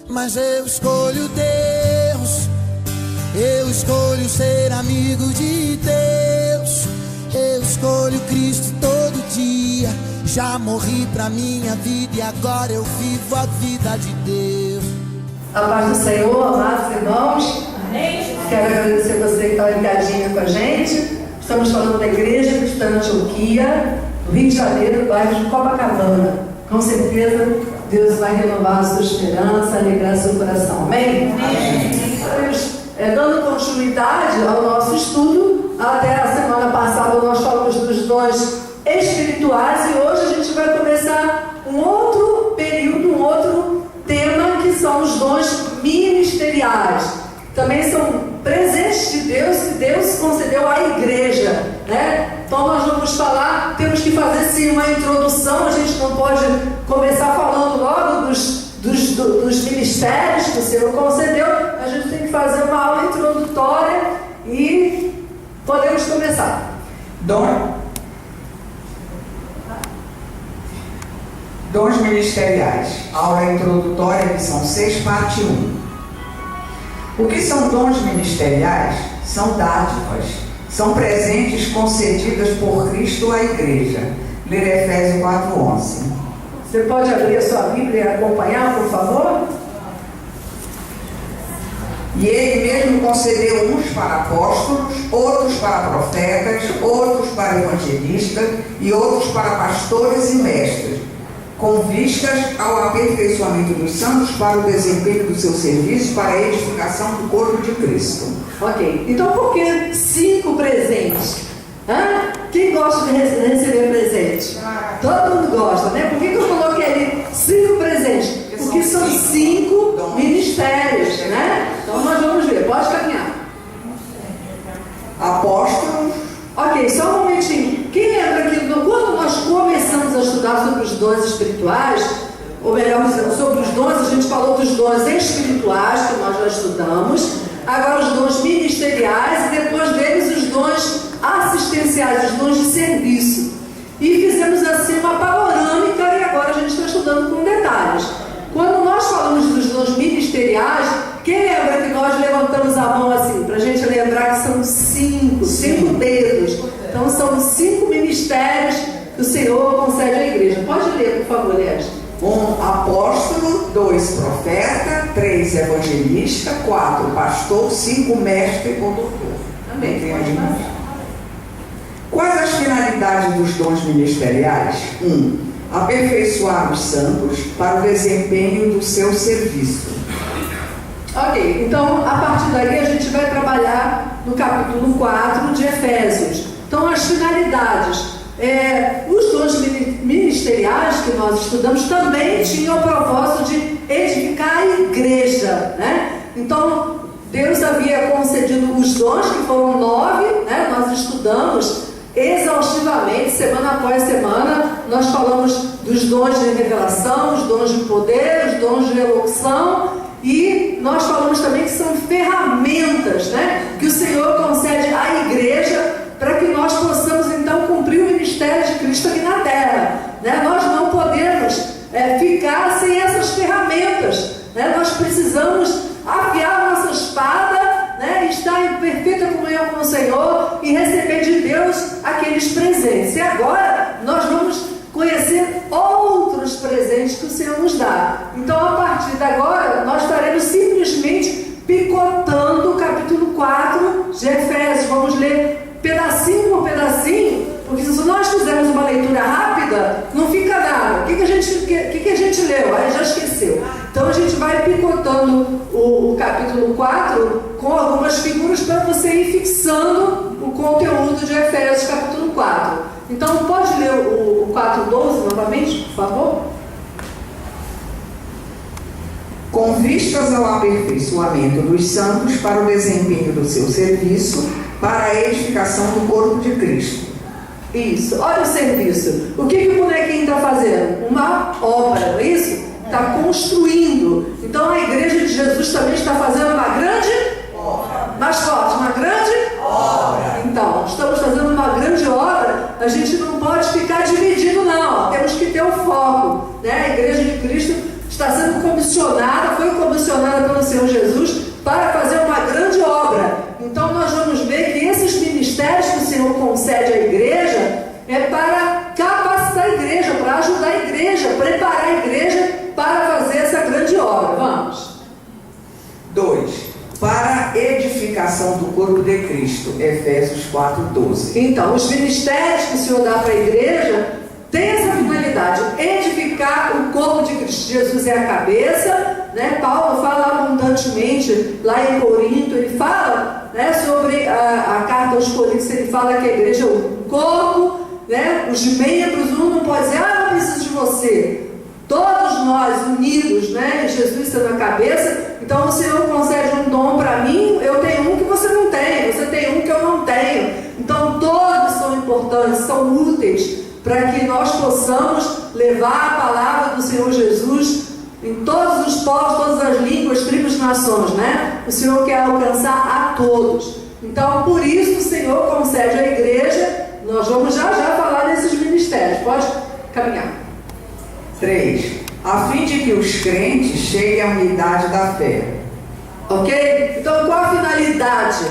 mas eu escolho Deus. Eu escolho ser amigo de Deus. Eu escolho Cristo todo dia. Já morri pra minha vida e agora eu vivo a vida de Deus. A paz do Senhor, amados irmãos. Amém. Quero agradecer você que está ligadinho com a gente. Estamos falando da Igreja Cristã de Antioquia, do Rio de Janeiro, bairro de Copacabana. Com certeza, Deus vai renovar a sua esperança, alegrar seu coração. Amém? Amém. Estamos dando continuidade ao nosso estudo. Até a semana passada nós falamos dos dons espirituais e hoje a gente vai começar um outro período, um outro tema, que são os dons ministeriais. Também são presentes de Deus que Deus concedeu à igreja, né? Então nós vamos falar, temos que fazer sim uma introdução. A gente não pode começar falando logo dos ministérios que o Senhor concedeu. A gente tem que fazer uma aula introdutória e podemos começar. Dons ministeriais. Aula introdutória, lição 6, parte 1. O que são dons ministeriais? São dádivas. São presentes concedidas por Cristo à igreja. Ler Efésios 4:11. Você pode abrir a sua Bíblia e acompanhar, por favor? E ele mesmo concedeu uns para apóstolos, outros para profetas, outros para evangelistas e outros para pastores e mestres, com vistas ao aperfeiçoamento dos santos para o desempenho do seu serviço, para a edificação do corpo de Cristo. Ok, então por que 5 presentes? Quem gosta de receber presente? Todo mundo gosta, né? Por que eu coloquei ali 5 presentes? Porque são 5 ministérios, né? Então nós vamos ver, pode caminhar. Apóstolos. Ok, só um momentinho. Quem lembra que quando nós começamos a estudar sobre os dons espirituais, ou melhor dizendo, sobre os dons, a gente falou dos dons espirituais, que nós já estudamos, agora os dons ministeriais e depois deles os dons assistenciais, os dons de serviço. E fizemos assim uma panorâmica e agora a gente está estudando com detalhes. Quando nós falamos dos dons ministeriais, quem lembra que nós levantamos a mão assim, para a gente lembrar que são 5 dedos. Então são 5 ministérios que o Senhor concede à igreja. Pode ler, por favor, Leste. 1 apóstolo, 2 profeta, 3 evangelista, 4 pastor, 5 mestre e condutor. Amém. Quais as finalidades dos dons ministeriais? 1. Aperfeiçoar os santos para o desempenho do seu serviço. Ok, então a partir daí a gente vai trabalhar no capítulo 4 de Efésios. Então as finalidades, os dons ministeriais que nós estudamos também tinham o propósito de edificar a igreja, né? Então Deus havia concedido os dons, que foram 9, né? Nós estudamos exaustivamente, semana após semana, nós falamos dos dons de revelação, os dons de poder, os dons de elocução, e nós falamos também que são ferramentas, né, que o Senhor concede à igreja para que nós possamos então cumprir o ministério de Cristo aqui na terra, né? Nós não podemos ficar sem essas ferramentas, né? Nós precisamos afiar nossa espada, né, estar em perfeita comunhão com o Senhor e receber de Deus aqueles presentes. E agora nós vamos conhecer outros presentes que o Senhor nos dá. Então a partir de agora nós estaremos simplesmente picotando o capítulo 4 de Efésios. Vamos ler pedacinho por pedacinho, porque se nós fizermos uma leitura rápida, não fica nada. O que a gente leu? Aí já esqueceu. Então a gente vai picotando o capítulo 4 com algumas figuras para você ir fixando o conteúdo de Efésios capítulo 4. Então pode ler o 4:12 novamente, por favor? Com vistas ao aperfeiçoamento dos santos para o desempenho do seu serviço, para a edificação do corpo de Cristo. Isso, olha o serviço. O que o bonequinho está fazendo? Uma obra, não é isso? Está construindo. Então a igreja de Jesus também está fazendo uma grande obra. Mais forte, uma grande obra. Então, estamos fazendo uma grande obra. A gente não pode ficar dividido, não. Temos que ter o foco, né? A igreja de Cristo está sendo foi comissionada pelo Senhor Jesus para fazer uma grande obra. Então nós vamos ver que esses ministérios que o Senhor concede à igreja é para capacitar a igreja, para ajudar a igreja, preparar a igreja para fazer essa grande obra. Vamos. 2. Para edificação do corpo de Cristo, Efésios 4:12. Então, os ministérios que o Senhor dá para a igreja têm essa finalidade, edificar o corpo de Cristo. Jesus é a cabeça, né? Paulo fala abundantemente lá em Corinto, ele fala, né, sobre a carta aos Coríntios, ele fala que a igreja é o corpo, né? Os membros, um não pode dizer, eu preciso de você. Todos nós unidos, né? Jesus sendo a cabeça. Então o Senhor concede um dom para mim, eu tenho um que você não tem, você tem um que eu não tenho. Então todos são importantes, são úteis para que nós possamos levar a palavra do Senhor Jesus em todos os povos, todas as línguas, tribos e nações, né? O Senhor quer alcançar a todos. Então por isso o Senhor concede à igreja. Nós vamos já falar desses ministérios. Pode caminhar. 3. A fim de que os crentes cheguem à unidade da fé. Ok? Então qual a finalidade?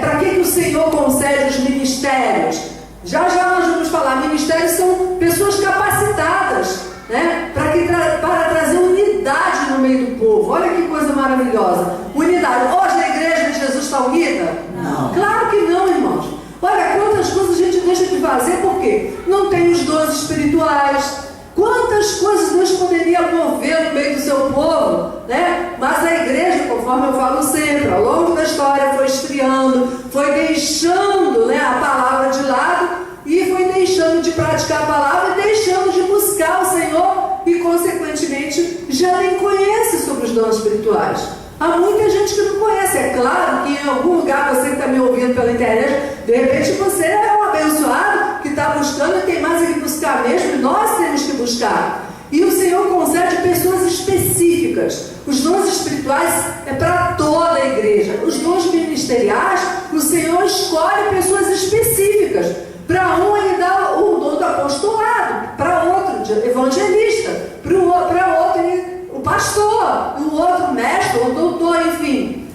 Para que o Senhor concede os ministérios? Já nós vamos falar. Ministérios são pessoas capacitadas, né? Para trazer unidade no meio do povo. Olha que coisa maravilhosa. Unidade. Hoje a igreja de Jesus está unida? Não. Claro que não, irmãos. Olha quantas coisas a gente deixa de fazer. Por quê? Não tem os dons espirituais. Quantas coisas Deus poderia mover no meio do seu povo, né? Mas a igreja, conforme eu falo sempre, ao longo da história foi esfriando, foi deixando, né, a palavra de lado e foi deixando de praticar a palavra e deixando de buscar o Senhor e, consequentemente, já nem conhece sobre os dons espirituais. Há muita gente que não conhece. É claro que em algum lugar, você que está me ouvindo pela internet, de repente você é um abençoado que está buscando e tem mais é que buscar mesmo, e nós temos que buscar. E o Senhor concede pessoas específicas. Os dons espirituais é para toda a igreja. Os dons ministeriais, o Senhor escolhe pessoas específicas. Para um ele dá o dom do apostolado, para outro de evangelista, para outro ele o pastor, o outro mestre, o doutor, enfim.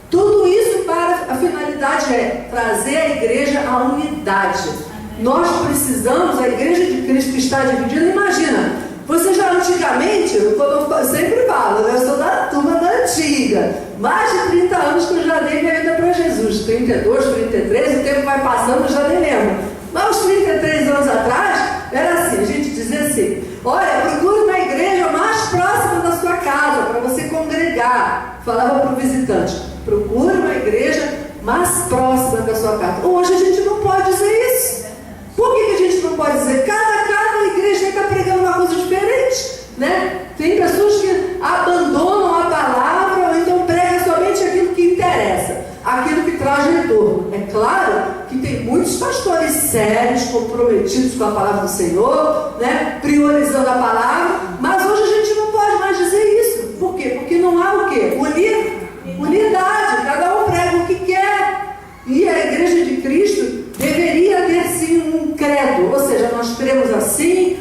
Tudo isso para a finalidade é trazer a igreja à unidade. Nós precisamos, a igreja de Cristo que está dividida, imagina, você já antigamente, como eu sempre falo, né, eu sou da turma da antiga, mais de 30 anos que eu já dei minha vida para Jesus, 32, 33, o tempo vai passando, eu já nem lembro. Mas uns 33 anos atrás, era assim, a gente dizia assim, olha, procure uma igreja mais próxima da sua casa, para você congregar. Falava para o visitante, procure uma igreja mais próxima da sua casa. Hoje a gente não pode dizer isso. Por que a gente não pode dizer? Cada igreja está pregando uma coisa diferente, né? Tem pessoas que abandonam a palavra ou então pregam somente aquilo que interessa, aquilo que traz retorno. É claro que tem muitos pastores sérios, comprometidos com a palavra do Senhor, né? Priorizando a palavra, mas hoje a gente não pode mais dizer isso. Por quê? Porque não há o quê? Unidade. Cada um prega o que quer. E a igreja de Cristo deveria ter sim um credo, ou seja, nós cremos assim,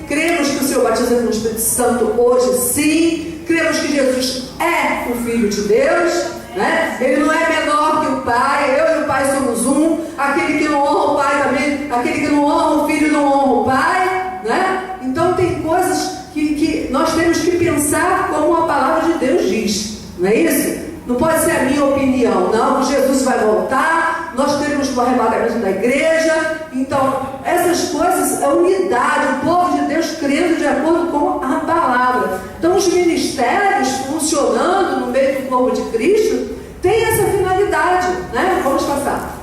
cremos que o Senhor batiza com o Espírito Santo hoje sim, cremos que Jesus é o Filho de Deus, né? Ele não é menor que o Pai, eu e o Pai somos um, aquele que não honra o Pai também, aquele que não honra o Filho não honra o Pai, né? Então tem coisas que nós temos que pensar como a palavra de Deus diz, não é isso? Não pode ser a minha opinião, não, Jesus vai voltar, nós teremos o arrebatamento da igreja. Então, essas coisas, a unidade, o povo de Deus crendo de acordo com a palavra. Então, os ministérios funcionando no meio do corpo de Cristo têm essa finalidade, né? Vamos passar.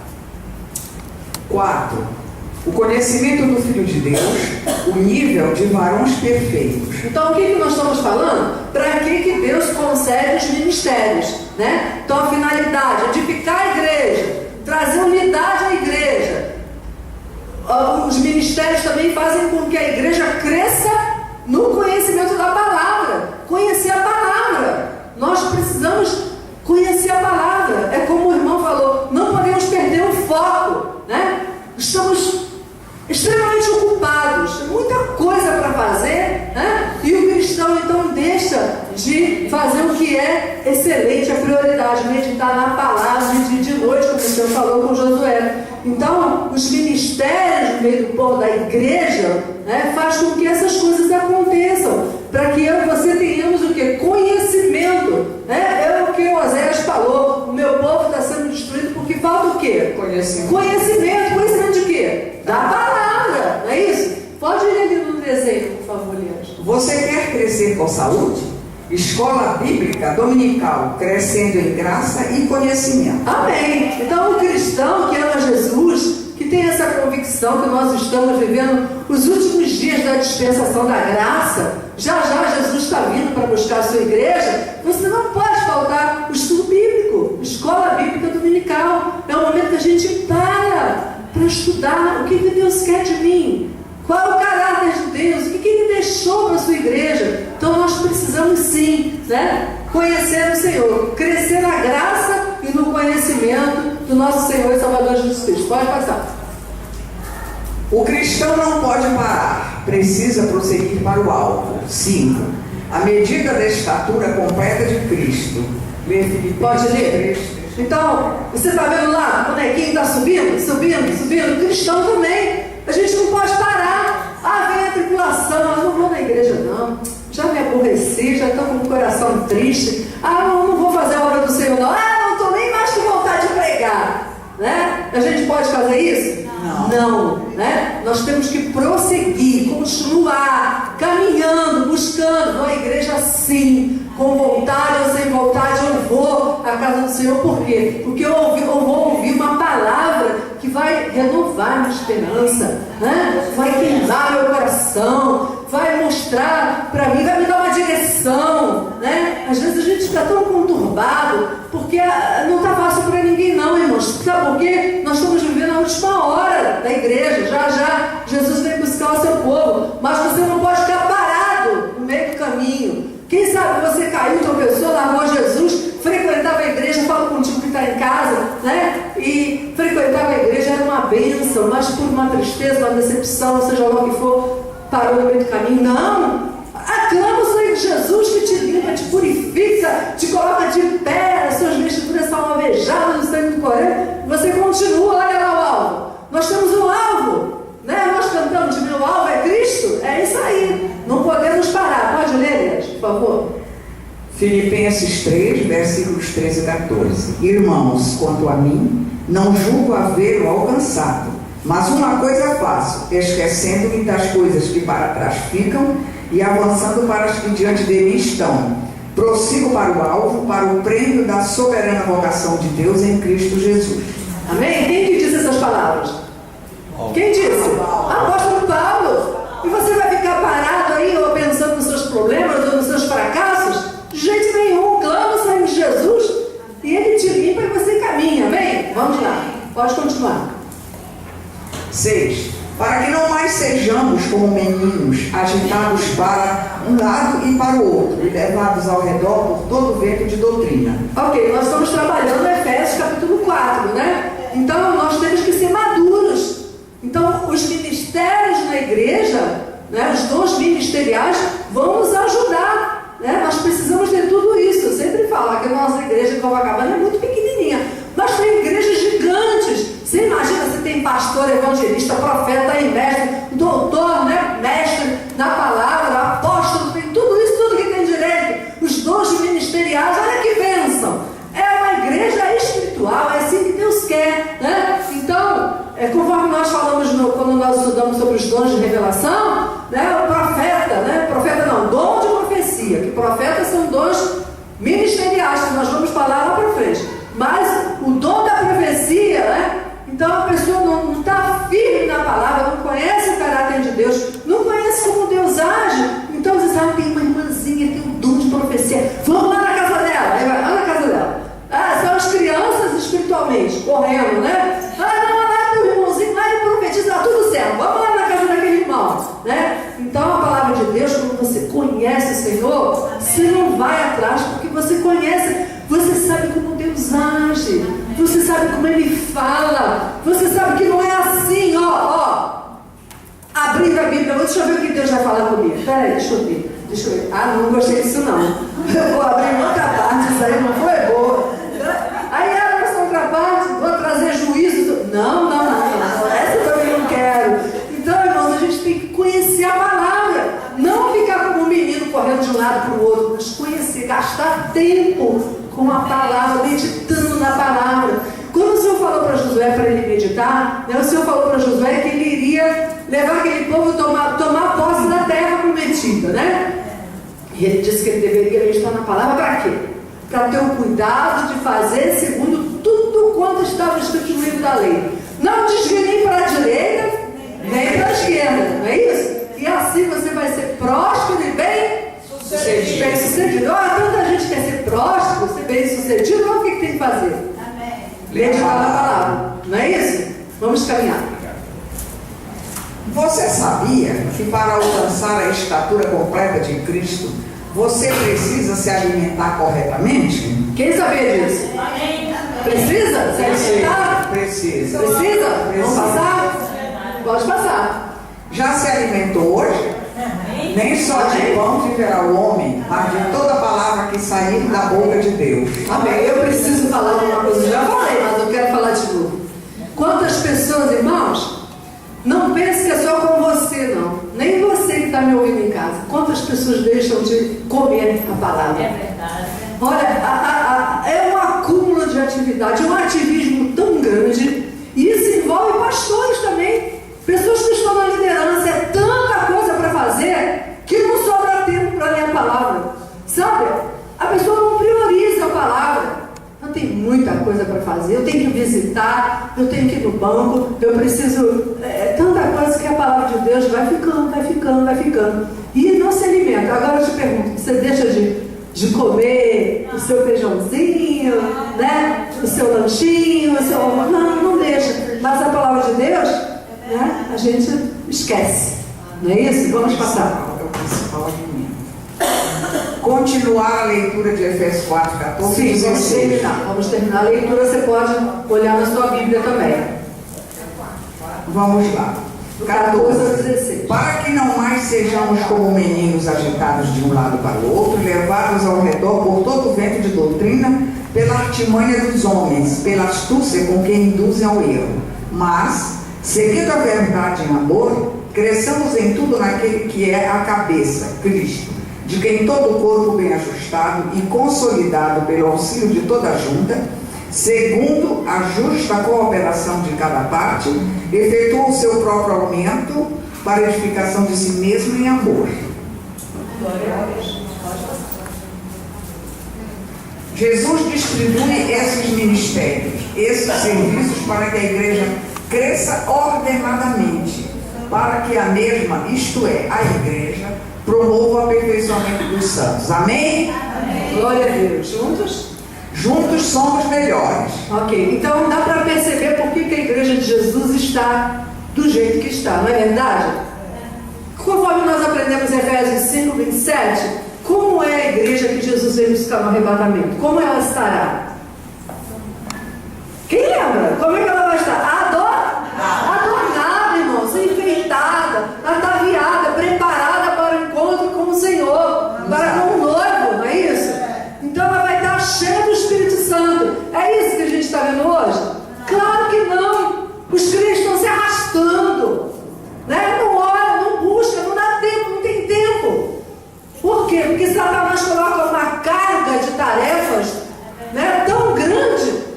4. O conhecimento do Filho de Deus, o nível de varões perfeitos. Então, o que nós estamos falando? Para que Deus concede os ministérios, né? Então, a finalidade é edificar a igreja, trazer unidade à igreja. Os ministérios também fazem com que a igreja cresça no conhecimento da palavra, conhecer a palavra. Nós precisamos conhecer a palavra. É como o irmão falou, não podemos perder o foco, né? Estamos extremamente ocupados, muita coisa para fazer, né? E o cristão então deixa deixa de fazer o que é excelente, a prioridade, meditar na palavra de noite, como o Senhor falou com Josué. Então, os ministérios no meio do povo da igreja, né, faz com que essas coisas aconteçam, para que eu e você tenhamos o que? Conhecimento, né? É o que o Oséias falou, o meu povo está sendo destruído porque falta o quê? Conhecimento. Conhecimento de quê? Da palavra, não é isso? Pode ir ali no desenho, por favor, Lias. Você quer crescer com saúde? Escola Bíblica Dominical, crescendo em graça e conhecimento. Amém. Então, o cristão que ama Jesus, que tem essa convicção que nós estamos vivendo os últimos dias da dispensação da graça, já Jesus está vindo para buscar a sua igreja, você não pode faltar o estudo bíblico, escola bíblica dominical. É o momento que a gente para estudar o que Deus quer de mim. Qual é o caráter de Deus? O que Ele deixou para a sua igreja? Então nós precisamos sim, né, conhecer o Senhor, crescer na graça e no conhecimento do nosso Senhor e Salvador Jesus Cristo. Pode passar. O cristão não pode parar, precisa prosseguir para o alvo. 5. A medida da estatura completa de Cristo. Pode ler? Então, você está vendo lá, o bonequinho está subindo. O cristão também. A gente não pode parar. Vem a tribulação, eu não vou na igreja não. Já me aborreci, já estou com o coração triste. Não vou fazer a obra do Senhor não. Não estou nem mais com vontade de pregar. Né? A gente pode fazer isso? Não, né? Nós temos que prosseguir, continuar, caminhando, buscando. Na igreja sim, com vontade ou sem vontade eu vou à casa do Senhor. Por quê? Porque eu vou ouvir uma palavra que vai renovar minha esperança, né? Vai queimar meu coração, vai mostrar para mim, vai me dar uma direção, né? Às vezes a gente fica tão conturbado porque não está fácil para ninguém não, irmãos. Sabe por quê? Nós estamos vivendo a última hora da igreja. Já Jesus vem buscar o seu povo, mas você não pode ficar parado no meio do caminho. Quem sabe você caiu, tropeçou, largou Jesus, frequentava a igreja, fala contigo que está em casa, né? E frequentava a igreja, era uma bênção, mas por uma tristeza, uma decepção, seja lá o que for, parou no meio do caminho. Não! Aclama o sangue de Jesus que te limpa, te purifica, te coloca de pé, as suas vestiduras são alvejadas no sangue do Cordeiro. Você continua, olha lá o alvo. Nós temos um alvo, né? Nós cantamos de meu alvo é Cristo. É isso aí. Não podemos parar. Pode ler, Elias, por favor. Filipenses 3, versículos 13 e 14. Irmãos, quanto a mim, não julgo havê-lo alcançado, mas uma coisa faço, esquecendo-me das coisas que para trás ficam e avançando para as que diante de mim estão. Prossigo para o alvo, para o prêmio da soberana vocação de Deus em Cristo Jesus. Amém? Quem que disse essas palavras? Quem disse? Apóstolo Paulo. E você vai ficar parado aí ou pensando nos seus problemas ou nos seus fracassos? De jeito nenhum. Clama o sangue de Jesus e Ele te limpa e você caminha. Amém? Vamos lá. Pode continuar. 6. Para que não mais sejamos como meninos, agitados para um lado e para o outro, e levados ao redor por todo o vento de doutrina. Ok, nós estamos trabalhando no Efésios capítulo 4, né? Então nós temos que ser maduros. Então os ministérios na igreja, né, os dons ministeriais vão nos ajudar, né? Nós precisamos ter tudo isso. Eu sempre falo que a nossa igreja de Copacabana é muito pequenininha, mas tem igrejas gigantes. Você imagina, você tem pastor, evangelista, profeta e mestre, doutor, né, mestre na palavra, apóstolo, tem tudo isso, tudo que tem direito. Os dons ministeriais, olha que bênção. É uma igreja espiritual, é assim que Deus quer, né? Então, conforme nós falamos quando nós estudamos sobre os dons de revelação, né, profeta não, dom de profecia, que profetas são dons ministeriais, que nós vamos falar lá para frente. Mas o dom da profecia, né? Então a pessoa não está firme na palavra, não conhece o caráter de Deus, não conhece como Deus age. Então você sabe, tem uma irmãzinha, tem um dom de profecia, vamos lá na casa dela. Aí vai lá na casa dela. São as crianças espiritualmente, correndo, né? Lá tem o irmãozinho, lá ele profetiza, tá tudo certo, vamos lá na casa daquele irmão, né? Então a palavra de Deus, quando você conhece o Senhor, você não vai atrás, porque você conhece, você sabe como Deus age, você sabe como Ele fala, você sabe que não é assim, abrindo a Bíblia, deixa eu ver o que Deus vai falar comigo. Peraí, deixa eu ver. Deixa eu ver. Ah, não gostei disso não. Eu vou abrir outra parte, isso aí não foi boa. Aí essa outra parte, vou trazer juízo. Não. Essa eu também não quero. Então, irmãos, a gente tem que conhecer a palavra. Não ficar como um menino correndo de um lado para o outro, mas conhecer, gastar tempo com a palavra, meditando na palavra. Quando o Senhor falou para Josué para ele meditar, né, o Senhor falou para Josué que ele iria levar aquele povo a tomar posse da terra prometida, né? E ele disse que ele deveria meditar na palavra para quê? Para ter o cuidado de fazer segundo tudo quanto estava escrito no livro da lei. Não desvie nem para a direita, nem para a esquerda, não é isso? E assim você vai ser próspero e bem-sucedido. Tanta gente quer ser próspero, ser bem-sucedido, então o que tem que fazer? Meditar na palavra, não é isso? Vamos caminhar. Você sabia que para alcançar a estatura completa de Cristo, você precisa se alimentar corretamente? Quem sabia disso? Precisa se alimentar? Precisa. Vamos passar? Pode passar. Já se alimentou hoje? Nem só de pão viverá o homem, mas de toda palavra que sair da boca de Deus. Amém. Eu preciso falar uma coisa, eu já falei, mas eu quero falar de novo. Quantas pessoas, irmãos, não pense que é só com você, não. Nem você que está me ouvindo em casa. Quantas pessoas deixam de comer a palavra? É verdade. Olha, é um acúmulo de atividade, um ativismo tão grande. E isso envolve pastores também. Pessoas que estão na liderança. É tanta coisa para fazer que não sobra tempo para ler a palavra. Sabe? A pessoa não prioriza a palavra. Eu tenho muita coisa para fazer, eu tenho que visitar, eu tenho que ir no banco, eu preciso... tanta coisa que a palavra de Deus vai ficando. E não se alimenta. Agora eu te pergunto, você deixa de comer o seu feijãozinho, né? O seu lanchinho, o seu... Não deixa. Mas a palavra de Deus, né? A gente esquece. Não é isso? Vamos passar. É o principal alimento. Continuar a leitura de Efésios 4:14. Sim, vamos terminar a leitura. Você pode olhar na sua Bíblia também. Vamos lá. 14 a 16. Para que não mais sejamos como meninos agitados de um lado para o outro, levados ao redor por todo o vento de doutrina, pela artimanha dos homens, pela astúcia com que induzem ao erro. Mas, seguindo a verdade em amor, cresçamos em tudo naquele que é a cabeça, Cristo, de quem todo o corpo bem ajustado e consolidado pelo auxílio de toda a junta, segundo a justa cooperação de cada parte, efetua o seu próprio aumento para a edificação de si mesmo em amor. Jesus distribui esses ministérios, esses serviços para que a igreja cresça ordenadamente, para que a mesma, isto é, a igreja, promova o aperfeiçoamento dos santos. Amém? Amém. Glória a Deus. Juntos? Juntos somos melhores. Ok, então dá para perceber por que a igreja de Jesus está do jeito que está, não é verdade? Conforme nós aprendemos em Efésios 5, 27, como é a igreja que Jesus veio buscar no arrebatamento? Como ela estará? Quem lembra? Como é que ela vai estar? Adornada, irmãos, enfeitada, ataviada, preparada para o encontro com o Senhor, para com o noivo, não é isso? Então ela vai estar cheia do Espírito Santo. É isso que a gente está vendo hoje? Claro que não. Os crentes estão se arrastando, né? Não ora, não busca, não dá tempo, não tem tempo. Por quê? Porque Satanás coloca uma carga de tarefas, né, tão grande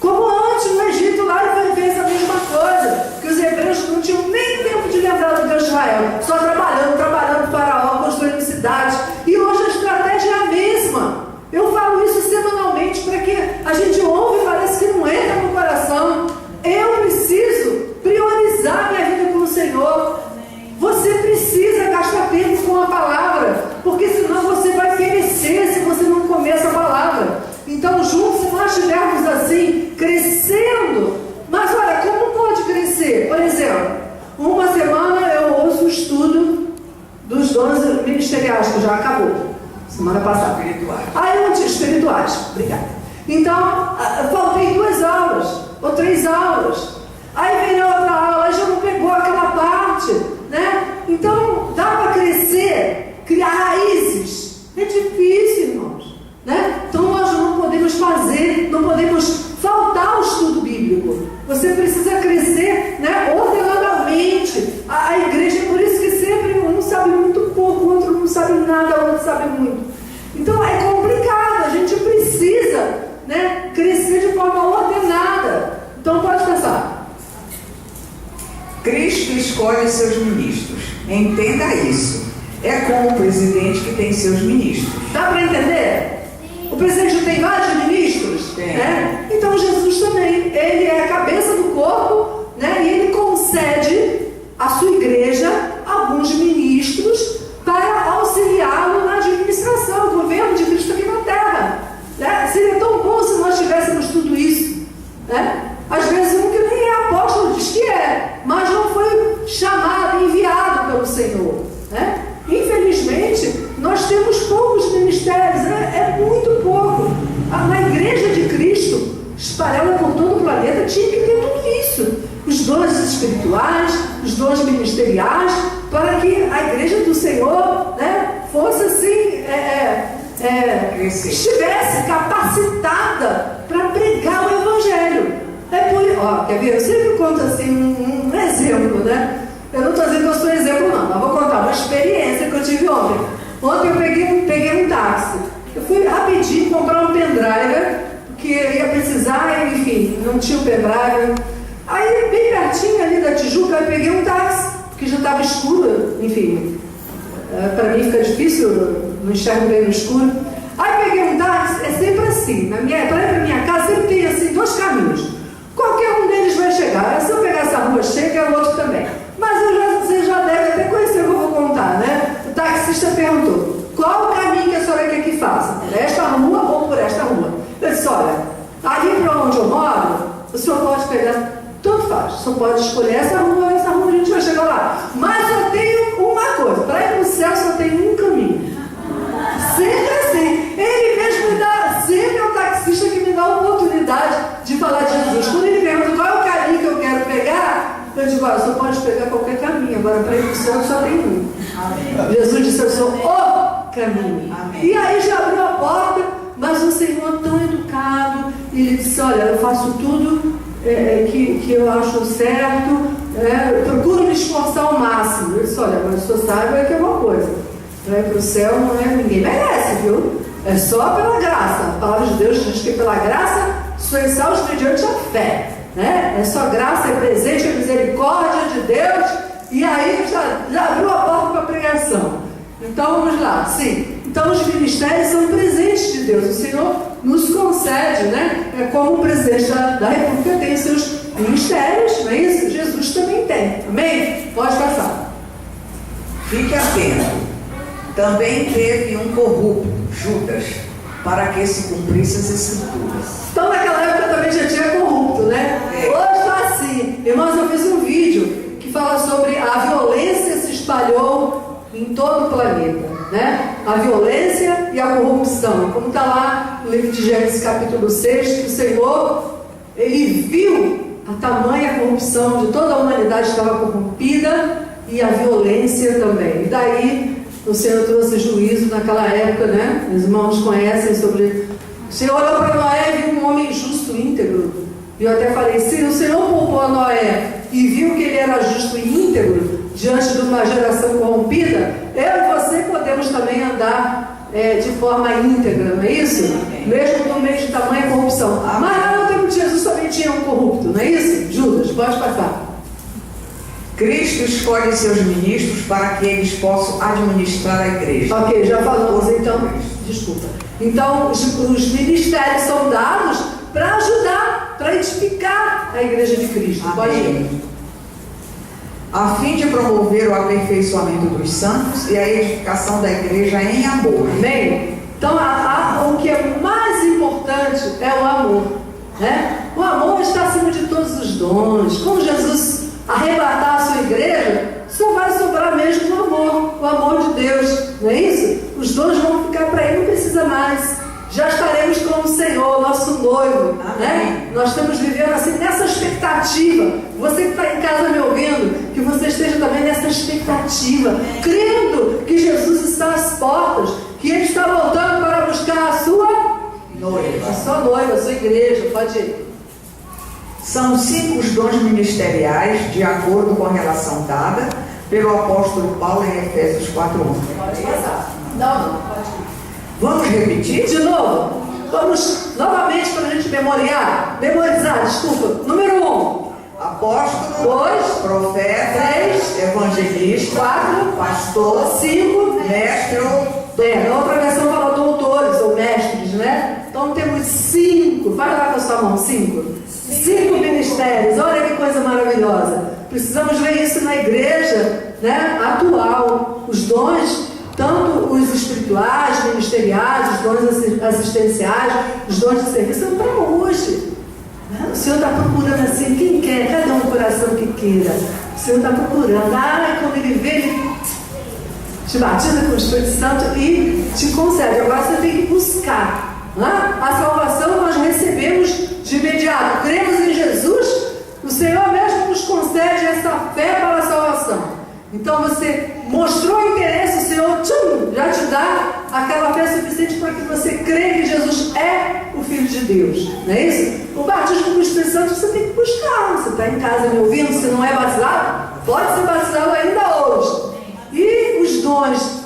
como antes no Egito. Lá ele fez a mesma coisa, que os hebreus não tinham nem tempo de lembrar do Deus de Israel, só trabalhando para o faraó, construindo cidades. E hoje a estratégia é a mesma. Eu falo isso semanalmente para que a gente ouve e parece que não entra no coração. Eu preciso priorizar minha vida com o Senhor. Você precisa gastar tempo com a palavra, porque senão você vai perecer se você não comer essa palavra. Então, juntos, se nós estivermos assim, crescendo, mas olha, como pode crescer? Por exemplo, uma semana eu ouço o estudo dos 12 ministeriais, que já acabou, semana passada. Aí eu disse, espirituais, obrigada. Então, faltei 2 aulas, ou 3 aulas. Aí vem outra aula, já não pegou aquela parte, né? Então, dá para crescer, criar raiz É difícil, irmãos, né? Então nós não podemos não podemos faltar ao estudo bíblico. Você precisa crescer, né, ordenadamente. A igreja, por isso que sempre um sabe muito pouco, o outro não sabe nada, o outro sabe muito. Então é complicado, a gente precisa, né, crescer de forma ordenada. Então pode pensar. Cristo escolhe seus ministros. Entenda isso. É como o presidente que tem seus ministros. Dá para entender? O presidente tem vários ministros, né? Então Jesus também, ele é a cabeça do corpo, né? E ele concede à sua igreja alguns ministros para auxiliá-lo na administração, o governo de Cristo aqui na terra, né? Seria tão bom se nós tivéssemos tudo isso, né? Às vezes um que nem é apóstolo diz que é, mas não foi chamado, enviado pelo Senhor, né? Infelizmente, nós temos poucos ministérios, né? É muito pouco. Na igreja de Cristo, espalhada por todo o planeta, tinha que ter tudo isso. Os dons espirituais, os dons ministeriais, para que a igreja do Senhor, né, fosse assim, estivesse capacitada para pregar o Evangelho. Quer ver? Eu sempre conto assim um exemplo, né? Eu não estou dizendo que eu sou exemplo não, mas vou contar uma experiência que eu tive ontem. Ontem eu peguei um táxi. Eu fui rapidinho comprar um pendrive, porque ia precisar, enfim, não tinha um pendrive. Aí, bem pertinho ali da Tijuca, eu peguei um táxi, porque já estava escuro, enfim. Para mim fica difícil, não enxergo bem no escuro. Aí peguei um táxi, é sempre assim. Para ir para minha casa sempre tem assim, 2 caminhos. Qualquer um deles vai chegar. Se eu pegar essa rua chega, o outro também. Mas você já deve até conhecer o que eu vou contar, né? O taxista perguntou: qual o caminho que a senhora quer que faça? Por esta rua ou por esta rua? Eu disse: olha, ali para onde eu moro, o senhor pode pegar, tanto faz, o senhor pode escolher essa rua a gente vai chegar lá. Mas eu tenho uma coisa: para ir para o céu só tem um caminho. Sempre assim. Ele mesmo me dá, sempre é o taxista que me dá a oportunidade de falar de Jesus. Quando ele pergunta qual é o caminho que eu quero pegar, eu digo: olha, você pode pegar qualquer caminho, agora para ir para o céu só tem um. Amém. Jesus disse: eu sou o caminho. Amém. E aí já abriu a porta, mas o Senhor tão educado, ele disse: olha, eu faço tudo que eu acho certo, procuro me esforçar ao máximo. Eu disse: olha, mas o senhor saiba que é uma coisa, para ir para o céu não é, ninguém merece, viu? É só pela graça. A palavra de Deus diz que pela graça sois salvos mediante a fé, né? É só graça, é presente, é misericórdia de Deus. E aí já abriu a porta para a pregação. Então vamos lá, sim. Então os ministérios são presentes de Deus. O Senhor nos concede, né? É como o presidente da República tem os seus ministérios, não é isso? Jesus também tem. Amém? Pode passar. Fique atento. Também teve um corrupto, Judas, para que se cumprisse as escrituras. Então naquela época também já tinha corrupto, né? Hoje está assim. Irmãos, eu fiz um vídeo que fala sobre a violência se espalhou em todo o planeta, né? A violência e a corrupção. Como está lá no livro de Gênesis capítulo 6, que o Senhor, ele viu a tamanha corrupção de toda a humanidade estava corrompida e a violência também. E daí o Senhor trouxe juízo naquela época, né? Os irmãos conhecem sobre... O Senhor olhou para Noé e viu um homem justo e íntegro. E eu até falei: se o Senhor poupou Noé e viu que ele era justo e íntegro diante de uma geração corrompida, eu e você podemos também andar de forma íntegra, não é isso? Mesmo no meio de tamanha corrupção. Mas lá no tempo de Jesus também tinha um corrupto, não é isso? Judas, pode passar. Cristo escolhe seus ministros para que eles possam administrar a igreja. Ok, já falamos então. Desculpa. Então, os ministérios são dados para ajudar, para edificar a igreja de Cristo. Pode ir. A fim de promover o aperfeiçoamento dos santos e a edificação da igreja em amor. Amém? Então, o que é mais importante é o amor, né? O amor está acima de todos os dons. Como Jesus arrebatar a sua igreja, só vai sobrar mesmo o amor de Deus, não é isso? Os dons vão ficar para ele, não precisa mais. Já estaremos com o Senhor, nosso noivo, né? Nós estamos vivendo assim nessa expectativa. Você que está em casa me ouvindo, que você esteja também nessa expectativa, crendo que Jesus está às portas, que ele está voltando para buscar a sua noiva. A sua noiva, a sua igreja. Pode ir. São 5 os dons ministeriais, de acordo com a relação dada pelo apóstolo Paulo em Efésios 4:1. Pode passar. Não, pode ir. Vamos repetir? De novo. Vamos novamente para a gente memorizar, desculpa. Número 1. Apóstolo, 2, profeta, 3, evangelista, 4, pastor, 5, mestre ou na outra versão fala doutores ou mestres, né? Então temos 5, vai lá com a sua mão, 5 ministérios, olha que coisa maravilhosa. Precisamos ver isso na igreja, né, atual. Os dons, tanto os espirituais, ministeriais, os dons assistenciais, os dons de serviço, são para hoje. O Senhor está procurando assim, quem quer, cada um coração que queira. O Senhor está procurando, quando Ele vê, Ele te batiza com o Espírito Santo e te concede. Agora você tem que buscar. A salvação nós recebemos de imediato. Cremos em Jesus, o Senhor mesmo nos concede essa fé para a salvação. Então você mostrou interesse, o Senhor já te dá aquela fé suficiente para que você creia que Jesus é o Filho de Deus. Não é isso? O batismo com o Espírito Santo você tem que buscar. Você está em casa me ouvindo, se não é batizado, pode ser batizado ainda hoje. E os dons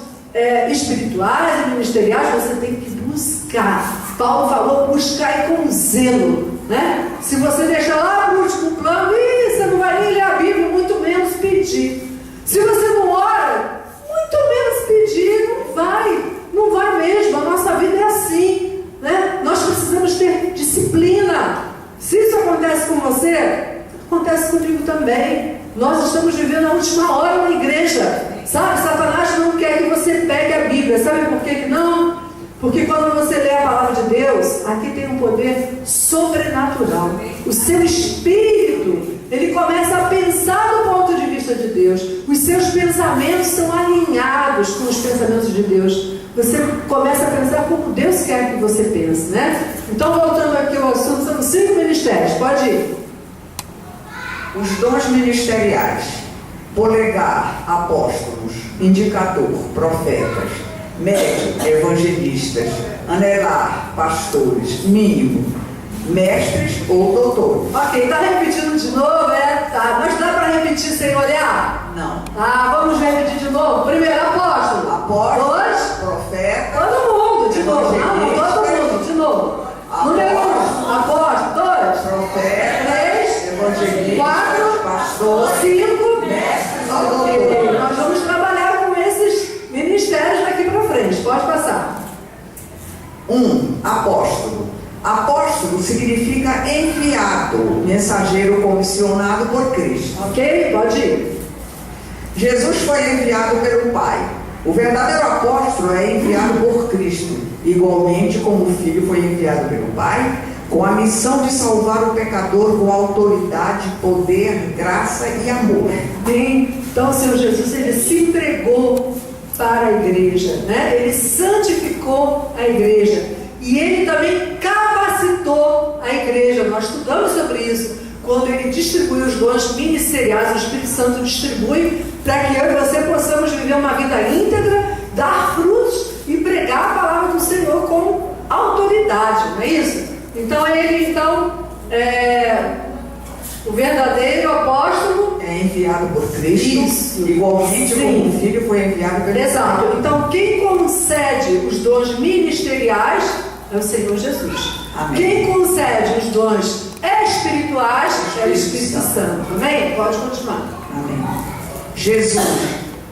espirituais e ministeriais você tem que buscar. Paulo falou buscar e com zelo, né? Se você deixar lá para o último plano, você não vai nem ler a Bíblia, muito menos pedir. Se você não ora, muito menos pedir, não vai mesmo. A nossa vida é assim, né? Nós precisamos ter disciplina. Se isso acontece com você, acontece comigo também. Nós estamos vivendo a última hora na igreja, sabe? Satanás não quer que você pegue a Bíblia. Sabe por que não? Porque quando você lê a palavra de Deus, aqui tem um poder sobrenatural. O seu espírito, ele começa a pensar do ponto de vista de Deus. Os seus pensamentos são alinhados com os pensamentos de Deus. Você começa a pensar como Deus quer que você pense, né? Então, voltando aqui ao assunto, são 5 ministérios. Pode ir. Os dons ministeriais: polegar, apóstolos, indicador, profetas, médico, evangelistas, anelar, pastores, mínimo, mestres ou doutores. Ok, está repetindo de novo, Tá, mas dá para repetir sem olhar? Não. Vamos repetir de novo. Primeiro, apóstolo. Apóstolo, 2, profeta, todo mundo, de novo. Não, todo mundo, de novo. Número 1, apóstolo. 2, profeta, 3, evangelista, 4, pastor, 5, mestres ou ok. doutores. Nós vamos trabalhar com esses ministérios daqui para frente. Pode passar. 1. Apóstolo. Apóstolo significa enviado, mensageiro comissionado por Cristo. Ok? Pode ir. Jesus foi enviado pelo Pai. O verdadeiro apóstolo é enviado por Cristo, igualmente como o Filho foi enviado pelo Pai, com a missão de salvar o pecador com autoridade, poder, graça e amor. Bem, então o Senhor Jesus, ele se entregou para a igreja, né? Ele santificou a igreja. E ele também capacitou a igreja. Nós estudamos sobre isso. Quando ele distribuiu os dons ministeriais, o Espírito Santo distribui para que eu e você possamos viver uma vida íntegra, dar frutos e pregar a palavra do Senhor com autoridade, não é isso? Então ele, o verdadeiro apóstolo é enviado por Cristo, isso, igualmente sim, como o Filho foi enviado pelo exato. Pai. Então quem concede os dons ministeriais é o Senhor Jesus. Amém. Quem concede os dons espirituais é o Espírito Santo. Amém? Pode continuar. Amém. Jesus,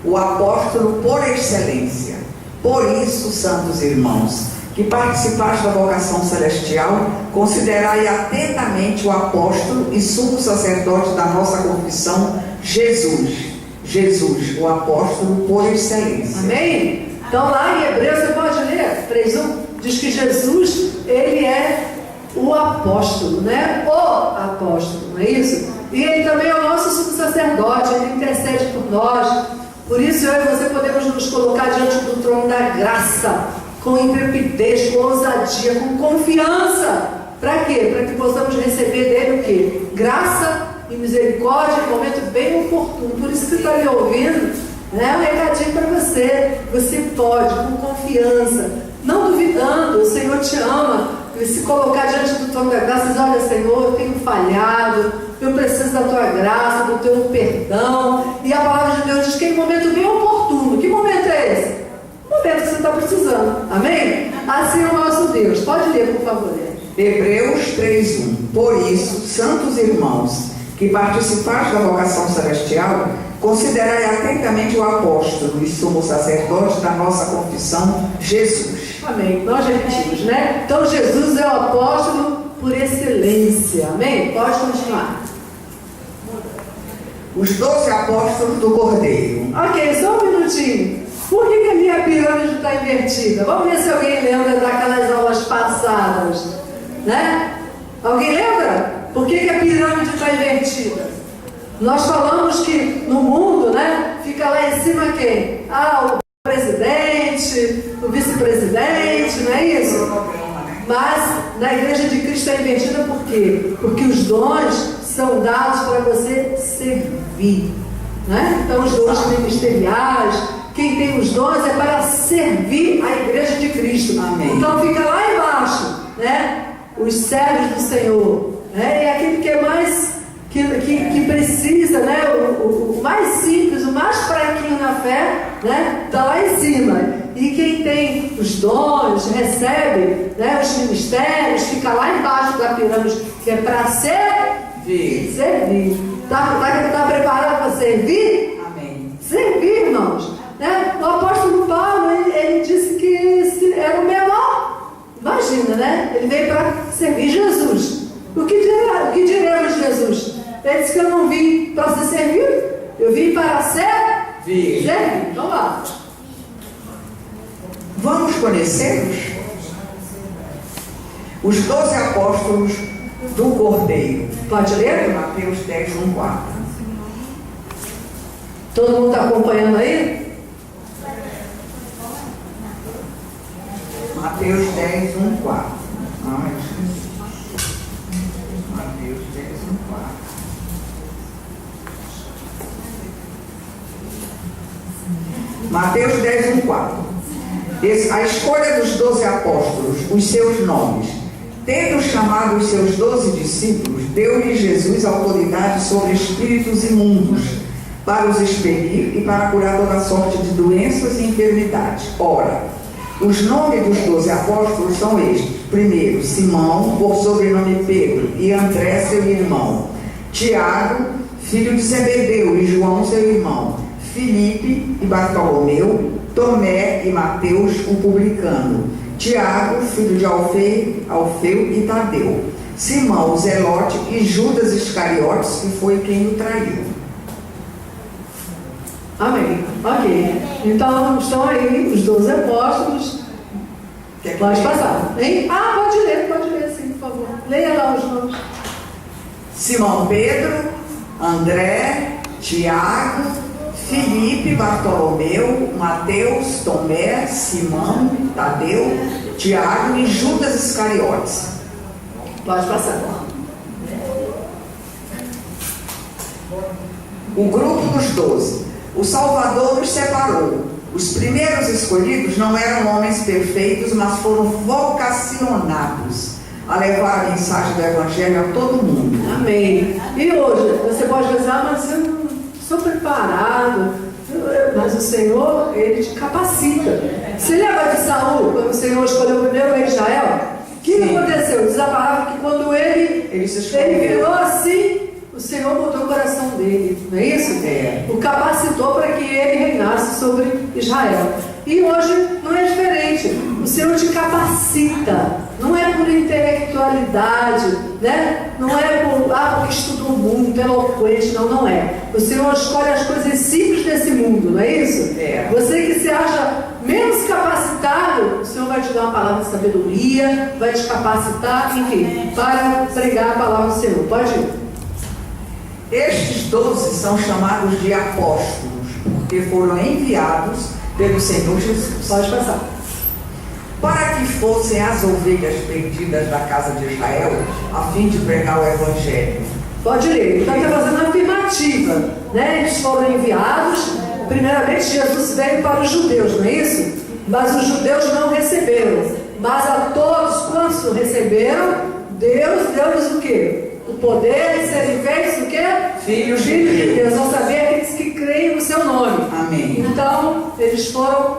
o apóstolo por excelência. Por isso, santos irmãos, que participais da vocação celestial, considerai atentamente o apóstolo e sumo sacerdote da nossa confissão, Jesus, o apóstolo por excelência. Amém? Então lá em Hebreus, você pode ler 3:1, diz que Jesus, ele é o apóstolo, né? O apóstolo, não é isso? E ele também é o nosso sumo sacerdote, ele intercede por nós. Por isso eu e você podemos nos colocar diante do trono da graça, com intrepidez, com ousadia, com confiança. Para quê? Para que possamos receber dele o quê? Graça e misericórdia em um momento bem oportuno. Por isso que você está me ouvindo, né? Um recadinho para você. Você pode, com confiança, confiança, não duvidando. O Senhor te ama, e se colocar diante do trono da graça e dizer: olha, Senhor, eu tenho falhado, eu preciso da tua graça, do teu perdão. E a palavra de Deus diz que em momento bem oportuno. Que momento é esse? O momento que você está precisando. Amém? Assim é o nosso Deus. Pode ler, por favor. Hebreus 3:1. Por isso, santos irmãos, que participais da vocação celestial, considerai atentamente o apóstolo e sumo sacerdote da nossa confissão, Jesus. Amém. Nós repetimos, né? Então Jesus é o apóstolo por excelência. Amém? Pode continuar. Os 12 apóstolos do Cordeiro. Ok, só um minutinho. Por que a minha pirâmide está invertida? Vamos ver se alguém lembra daquelas aulas passadas, né? Alguém lembra? Por que a pirâmide está invertida? Nós falamos que no mundo, né, fica lá em cima quem? O presidente, o vice-presidente, não é isso? Mas na Igreja de Cristo é invertida por quê? Porque os dons são dados para você servir, né? Então os dons ministeriais, quem tem os dons é para servir a Igreja de Cristo. Amém. Então fica lá embaixo, né? Os servos do Senhor, né? E aquele que é mais que precisa, né? O mais simples, o mais fraquinho na fé, né? Está lá em cima. E quem tem os dons, recebe, né, os ministérios, fica lá embaixo da pirâmide, que é para servir. Está preparado para servir? Amém. Servir, irmãos. Né? O apóstolo Paulo, ele disse que esse era o menor. Imagina, né? Ele veio para servir Jesus. O que diremos de Jesus? Ele disse que eu não vim para ser servido, eu vim para servir. Então lá. Vamos conhecê-los? Os 12 apóstolos do Cordeiro. Pode ler? Mateus 10:1-4. Todo mundo está acompanhando aí? Mateus 10:1-4. Mateus 10:1-4. Mateus 10:1-4. A escolha dos 12 apóstolos, os seus nomes. Tendo chamado os seus 12 discípulos, deu-lhe Jesus autoridade sobre espíritos imundos, para os expelir e para curar toda sorte de doenças e enfermidades. Ora, os nomes dos 12 apóstolos são estes: primeiro, Simão, por sobrenome Pedro, e André, seu irmão; Tiago, filho de Zebedeu, e João, seu irmão; Filipe e Bartolomeu; Tomé e Mateus, o publicano; Tiago, filho de Alfeu e Tadeu; Simão, o Zelote, e Judas Iscariotes, que foi quem o traiu. Amém. Ok. Então estão aí os 12 apóstolos. Pode passar. Hein? Pode ler sim, por favor. Leia lá os nomes. Simão Pedro, André, Tiago, Filipe, Bartolomeu, Mateus, Tomé, Simão, Tadeu, Tiago e Judas Iscariotes. Pode passar. O grupo dos 12. O Salvador os separou. Os primeiros escolhidos não eram homens perfeitos, mas foram vocacionados a levar a mensagem do Evangelho a todo mundo. Amém. E hoje, você pode pensar: mas eu não sou preparado. Mas o Senhor, Ele te capacita. Você lembra de Saul, quando o Senhor escolheu o primeiro rei de Israel? O que aconteceu? Diz a palavra que quando ele virou assim, o Senhor mudou o coração dele, não é isso? O capacitou para que ele reinasse sobre Israel. E hoje não é diferente. O Senhor te capacita. Não é por intelectualidade, né? Não é porque estudou muito, eloquente, não é. O Senhor escolhe as coisas simples desse mundo, não é isso? Você que se acha menos capacitado, o Senhor vai te dar uma palavra de sabedoria, vai te capacitar, enfim, para pregar a palavra do Senhor. Pode ir. Estes 12 são chamados de apóstolos, porque foram enviados pelo Senhor Jesus. Pode passar. Para que fossem as ovelhas perdidas da casa de Israel, a fim de pregar o Evangelho. Pode ler. Então está fazendo uma afirmativa, né? Eles foram enviados. Primeiramente, Jesus veio para os judeus, não é isso? mas os judeus não receberam. Mas a todos quantos o receberam, Deus deu-lhes o quê? O poder de serem feitos o quê? Filhos de Deus. Não sabia aqueles que creem no seu nome. Amém. Então, eles foram,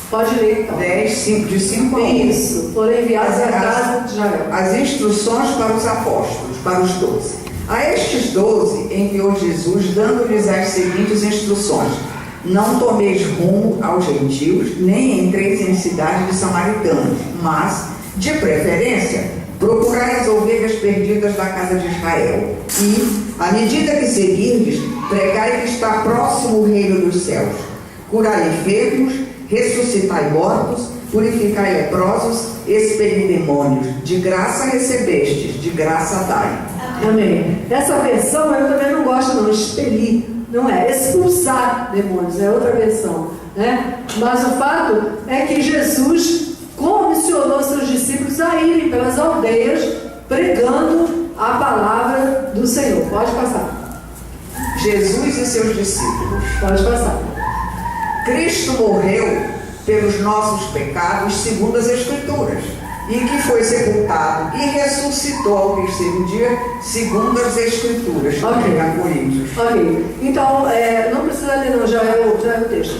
pode ler então. 10, de 5 a 1. Isso, foram enviados à casa de Israel. As instruções para os apóstolos, para os 12. A estes 12 enviou Jesus, dando-lhes as seguintes instruções: não tomeis rumo aos gentios, nem entreis em cidades de samaritanos, mas, de preferência, procurai as ovelhas perdidas da casa de Israel. E, à medida que seguirdes, pregai que está próximo o reino dos céus. Curai enfermos, ressuscitai mortos, purificai leprosos, expeli demônios. De graça recebestes, de graça dai. Amém. Essa versão eu também não gosto não, expelir. Não é expulsar demônios, é outra versão, né? Mas o fato é que Jesus comissionou seus discípulos a irem pelas aldeias pregando a palavra do Senhor. Pode passar. Jesus e seus discípulos. Pode passar. Cristo morreu pelos nossos pecados segundo as Escrituras, e que foi sepultado e ressuscitou ao terceiro dia segundo as Escrituras. Ok. Coríntios. Ok. Então, não precisa ler não, já é o texto.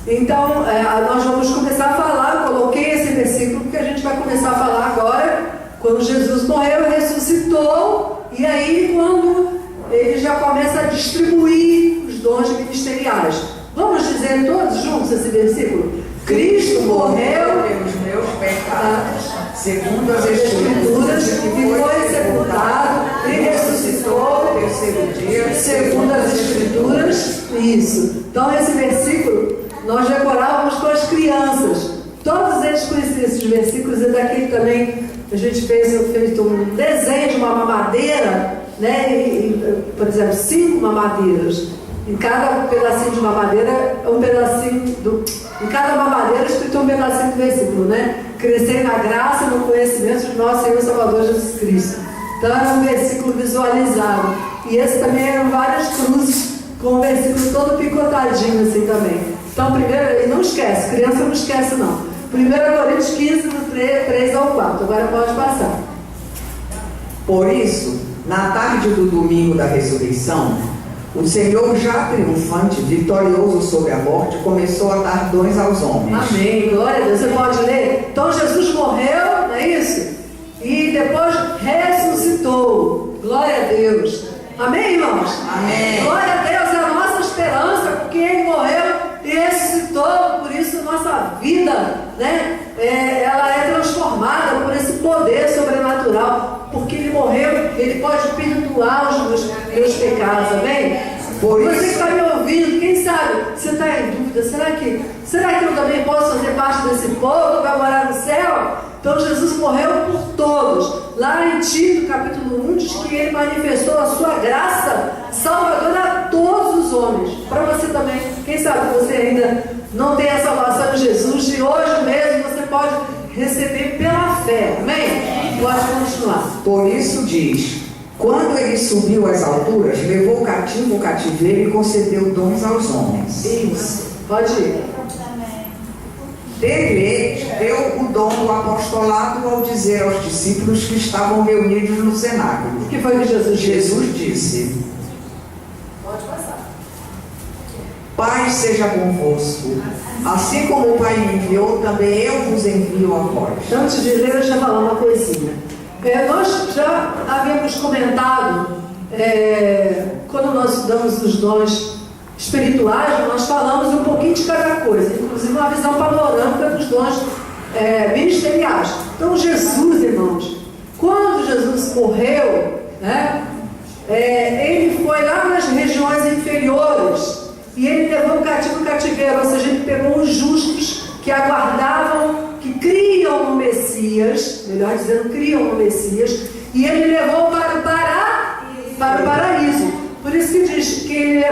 Então, nós vamos começar a falar, eu coloquei esse versículo porque a gente vai começar a falar agora, quando Jesus morreu, ressuscitou, e aí quando ele já começa a distribuir os dons ministeriais. Vamos dizer todos juntos esse versículo? Cristo morreu pelos meus pecados, segundo as Escrituras, e foi sepultado e ressuscitou ao terceiro dia, segundo as Escrituras. Isso. Então esse versículo nós decorávamos com as crianças. Todos eles conheciam esses versículos, e daqui também a gente fez um desenho de uma mamadeira, né? Por exemplo, 5 mamadeiras. Em cada pedacinho de mamadeira, em cada mamadeira escrito um pedacinho do versículo, né? Crescer na graça e no conhecimento de nosso Senhor e Salvador Jesus Cristo. Então era um versículo visualizado. E esse também eram várias cruzes com o versículo todo picotadinho assim também. Então primeiro, e não esquece, criança não esquece não. 1 Coríntios 15, do 3 ao 4. Agora pode passar. Por isso, na tarde do domingo da ressurreição, o Senhor, já triunfante, vitorioso sobre a morte, começou a dar dons aos homens. Amém, glória a Deus. Você pode ler? Então Jesus morreu, não é isso? E depois ressuscitou. Glória a Deus. Amém, irmãos? Amém. Glória a Deus, é a nossa esperança, porque Ele morreu e ressuscitou. Por isso nossa vida, né, ela é transformada por esse poder sobrenatural. Porque Ele morreu, Ele pode perdoar os meus pecados, amém? Você que está me ouvindo, quem sabe, você está em dúvida, será que eu também posso fazer parte desse povo que vai morar no céu? Então Jesus morreu por todos. Lá em Tito, capítulo 1, diz que Ele manifestou a sua graça salvadora a todos os homens. Para você também, quem sabe você ainda não tem a salvação de Jesus, e hoje mesmo você pode receber pela fé, amém? Pode continuar. Por isso diz: quando Ele subiu às alturas, levou cativo o cativeiro e concedeu dons aos homens. Isso, pode ir. Dentre eles, deu o dom do apostolado ao dizer aos discípulos que estavam reunidos no cenáculo. O que foi que Jesus disse? Jesus disse: Pode passar. Paz seja convosco. Assim como o Pai me enviou, também eu vos envio a vós. Antes de ler, deixa eu falar uma coisinha. Nós já havíamos comentado, quando nós estudamos os dons espirituais, nós falamos um pouquinho de cada coisa, inclusive uma visão panorâmica dos dons ministeriais. Então Jesus, irmãos, quando Jesus morreu, né, Ele foi lá nas regiões inferiores e Ele levou o cativo no cativeiro, ou seja, Ele pegou os justos que aguardavam, que criam no Messias, melhor dizendo, criam no Messias, e Ele levou para o paraíso. Por isso que diz que ele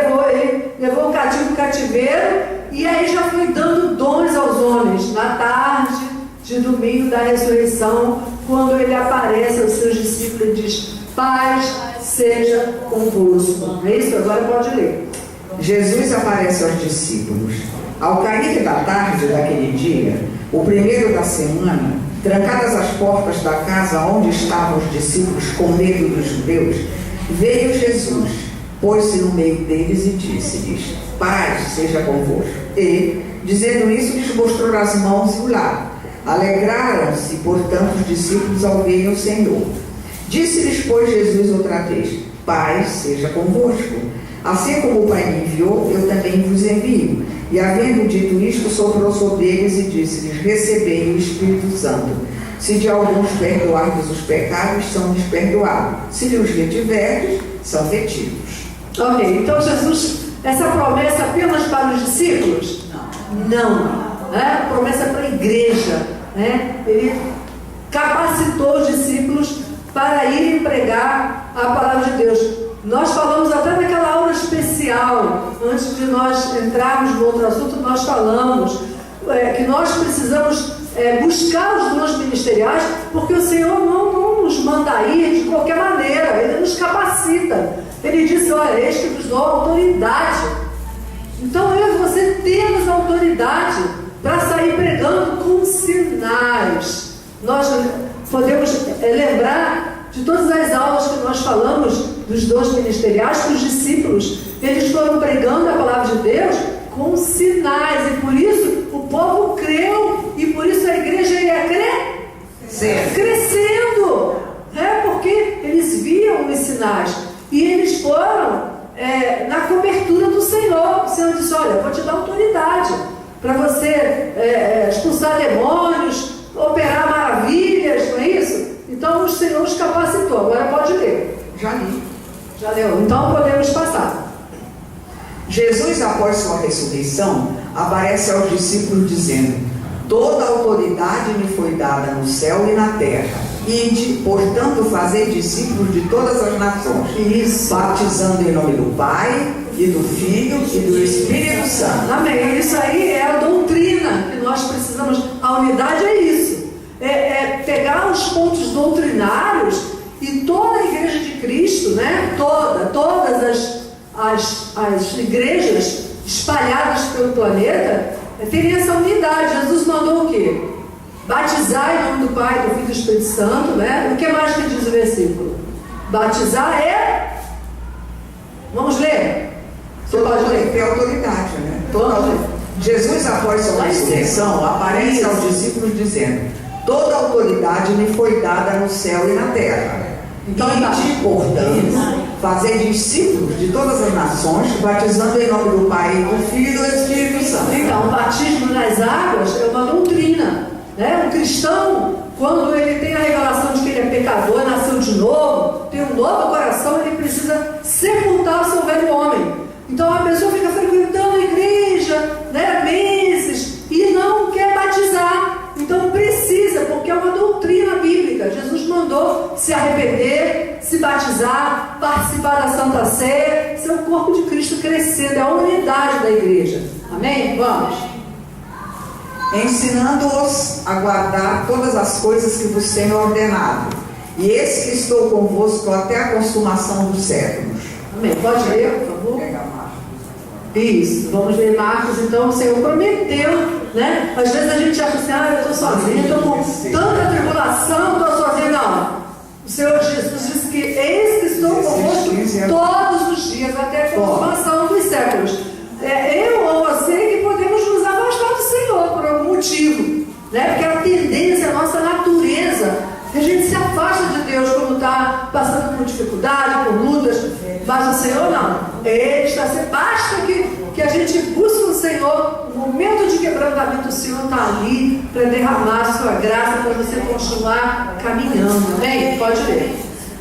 levou o cativo no cativeiro, e aí já foi dando dons aos homens, na tarde de domingo da ressurreição, quando Ele aparece aos seus discípulos e diz: paz seja convosco. É isso? Agora pode ler. Jesus aparece aos discípulos. Ao cair da tarde daquele dia, o primeiro da semana, trancadas as portas da casa onde estavam os discípulos com medo dos judeus, veio Jesus, pôs-se no meio deles e disse-lhes: paz seja convosco. E, dizendo isso, lhes mostrou as mãos e o lado. Alegraram-se, portanto, os discípulos ao verem o Senhor. Disse-lhes, pois, Jesus outra vez: paz seja convosco. Assim como o Pai me enviou, eu também vos envio. E, havendo dito isto, soprou sobre eles e disse-lhes: recebei o Espírito Santo. Se de alguns perdoardes os pecados, são-lhes perdoados. Se lhes retiverdes, são retidos. Ok, então Jesus, essa promessa apenas para os discípulos? Não. Né? Promessa para a igreja. Né? Ele capacitou os discípulos para irem pregar a palavra de Deus. Nós falamos até naquela aula especial, antes de nós entrarmos no outro assunto, nós falamos que nós precisamos buscar os dons ministeriais, porque o Senhor não nos manda ir de qualquer maneira, Ele nos capacita. Ele disse: olha, eis que vos dou autoridade. Então eu e você temos autoridade para sair pregando com sinais. Nós podemos lembrar de todas as aulas que nós falamos dos dons ministeriais para os discípulos. Eles foram pregando a palavra de Deus com sinais, e por isso o povo creu, e por isso a igreja ia crescendo, porque eles viam os sinais, e eles foram na cobertura do Senhor. O Senhor disse: olha, eu vou te dar autoridade para você expulsar demônios, operar maravilhas, não é isso? Então o Senhor os capacitou. Agora pode ler. Já li. Já leu? Então podemos passar. Jesus, após sua ressurreição, aparece aos discípulos dizendo: toda a autoridade me foi dada no céu e na terra. Ide, portanto, fazer discípulos de todas as nações, batizando em nome do Pai, e do Filho, e do Espírito Santo. Amém. Isso aí é a doutrina que nós precisamos. A unidade é isso. É pegar os pontos doutrinários, e toda a igreja de Cristo, né? Todas as igrejas espalhadas pelo planeta terem essa unidade. Jesus mandou o quê? Batizar em nome do Pai, do Filho e do Espírito Santo, né? O que mais que diz o versículo? Batizar vamos ler? Você pode ler? Tem autoridade, né? Todos. Jesus, após sua ressurreição, aparece aos discípulos dizendo: toda a autoridade me foi dada no céu e na terra. Então, portanto, fazer discípulos de todas as nações, batizando em nome do Pai, do Filho e do Espírito Santo. Então, o batismo nas águas é uma doutrina, né? Um cristão, quando ele tem a revelação de que ele é pecador, nasceu de novo, tem um novo coração, ele precisa sepultar o seu velho homem. Então, a pessoa fica frequentando a igreja, né, meses, e não quer batizar. Então precisa, porque é uma doutrina bíblica. Jesus mandou se arrepender, se batizar, participar da Santa Ceia, ser o corpo de Cristo crescendo, é a unidade da igreja. Amém? Vamos. Ensinando-os a guardar todas as coisas que vos tenho ordenado. E eis que estou convosco até a consumação dos séculos. Amém. Pode ler, por favor. Pega Marcos. Isso, vamos ler Marcos. Então o Senhor prometeu, né? Às vezes a gente acha assim: eu estou sozinho, estou com tanta tribulação, estou sozinho. Não, o Senhor Jesus disse que eis que estou convosco todos os dias até a consumação dos séculos. Eu ou você que podemos nos afastar do Senhor por algum motivo, né? Porque a tendência, a nossa natureza, a gente se afasta de Deus quando está passando por dificuldade, por lutas. Mas o Senhor não. Ele está sempre. Basta que a gente busque o Senhor. No momento de quebrantamento, o Senhor está ali para derramar a sua graça, para você continuar caminhando. Amém? Pode ler.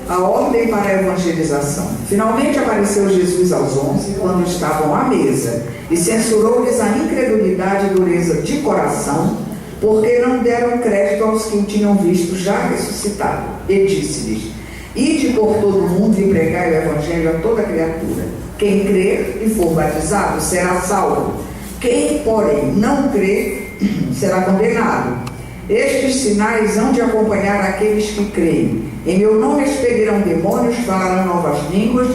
A ordem para a evangelização. Finalmente apareceu Jesus aos 11, quando estavam à mesa, e censurou-lhes a incredulidade e dureza de coração, porque não deram crédito aos que o tinham visto já ressuscitado. E disse-lhes: ide por todo o mundo e pregai o evangelho a toda criatura. Quem crer e for batizado será salvo. Quem, porém, não crer será condenado. Estes sinais hão de acompanhar aqueles que creem. Em meu nome expelirão demônios, falarão novas línguas,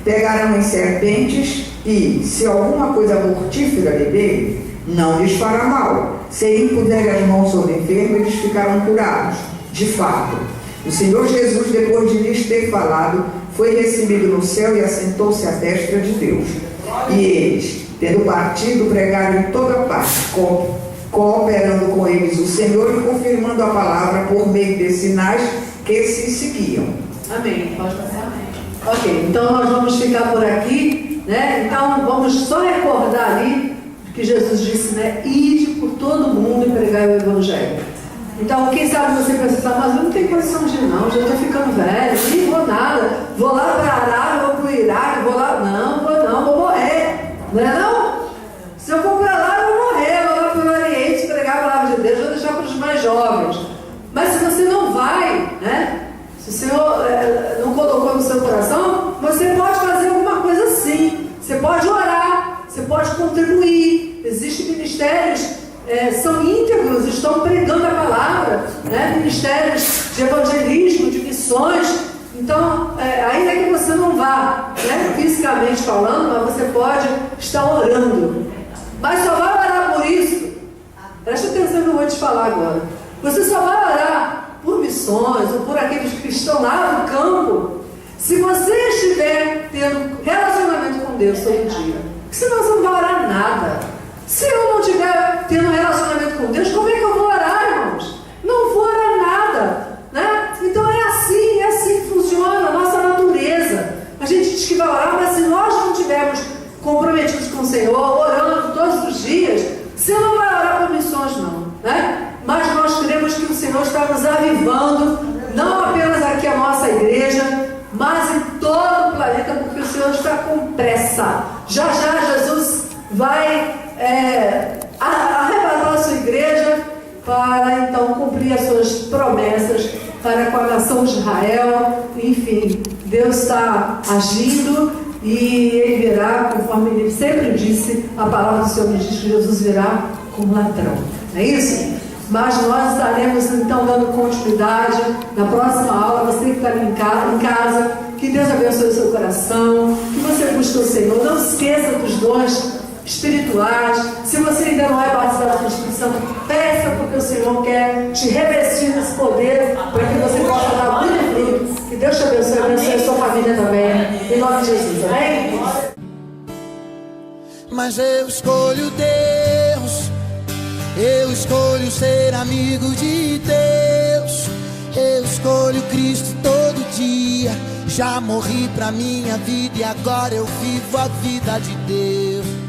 pegarão em serpentes, e, se alguma coisa mortífera beberem, não lhes fará mal. Se impuserem as mãos sobre o enfermo, eles ficarão curados. De fato, o Senhor Jesus, depois de lhes ter falado, foi recebido no céu e assentou-se à destra de Deus. E eles, tendo partido, pregaram em toda parte, cooperando com eles o Senhor e confirmando a palavra por meio de sinais que se seguiam. Amém. Pode passar? Ok, então nós vamos ficar por aqui, né? Então vamos só recordar ali que Jesus disse, né? Ide por todo mundo e pregai o Evangelho. Então, quem sabe você pensa, mas eu não tenho condição de ir, não, já estou ficando velho, nem vou nada, vou lá para a Arábia, vou para o Iraque, vou lá, não, vou morrer, não é não? Se eu for para lá, eu vou morrer, vou lá para o Oriente pregar a palavra de Deus, vou deixar para os mais jovens. Mas se você não vai, né? Se o Senhor não colocou no seu coração, você pode fazer alguma coisa sim. Você pode orar, você pode contribuir. Existem ministérios, são íntegros, estão pregando a palavra, né? Ministérios de evangelismo, de missões. Então, ainda que você não vá, né, fisicamente falando, mas você pode estar orando. Mas só vai orar por isso. Presta atenção que eu vou te falar agora. Você só vai orar por missões ou por aqueles que estão lá no campo, se você estiver tendo relacionamento com Deus todo dia. Senão você não vai orar nada. Se eu não estiver tendo relacionamento com Deus, como é que eu vou orar, irmãos? Não vou orar nada, né? Então é assim que funciona a nossa natureza. A gente diz que vai orar, mas se nós não estivermos comprometidos com o Senhor, orando todos os dias, você não vai orar por missões não, né? Mas nós cremos que o Senhor está nos avivando, não apenas aqui a nossa igreja, mas em todo o planeta, porque o Senhor está com pressa. Já Jesus vai arrebatar a sua igreja para então cumprir as suas promessas para com a nação de Israel. Enfim, Deus está agindo e Ele virá, conforme Ele sempre disse, a palavra do Senhor nos diz que Jesus virá como ladrão. Não é isso? Mas nós estaremos então dando continuidade na próxima aula. Você que está ali em casa, que Deus abençoe o seu coração, que você busque o Senhor. Não esqueça dos dons espirituais. Se você ainda não é batizado com o Espírito Santo, peça, porque o Senhor quer te revestir desse poder para que você possa dar muito fruto. Que Deus te abençoe a sua família também, em nome de Jesus, amém? Mas eu escolho Deus, eu escolho ser amigo de Deus, eu escolho Cristo todo dia. Já morri pra minha vida e agora eu vivo a vida de Deus.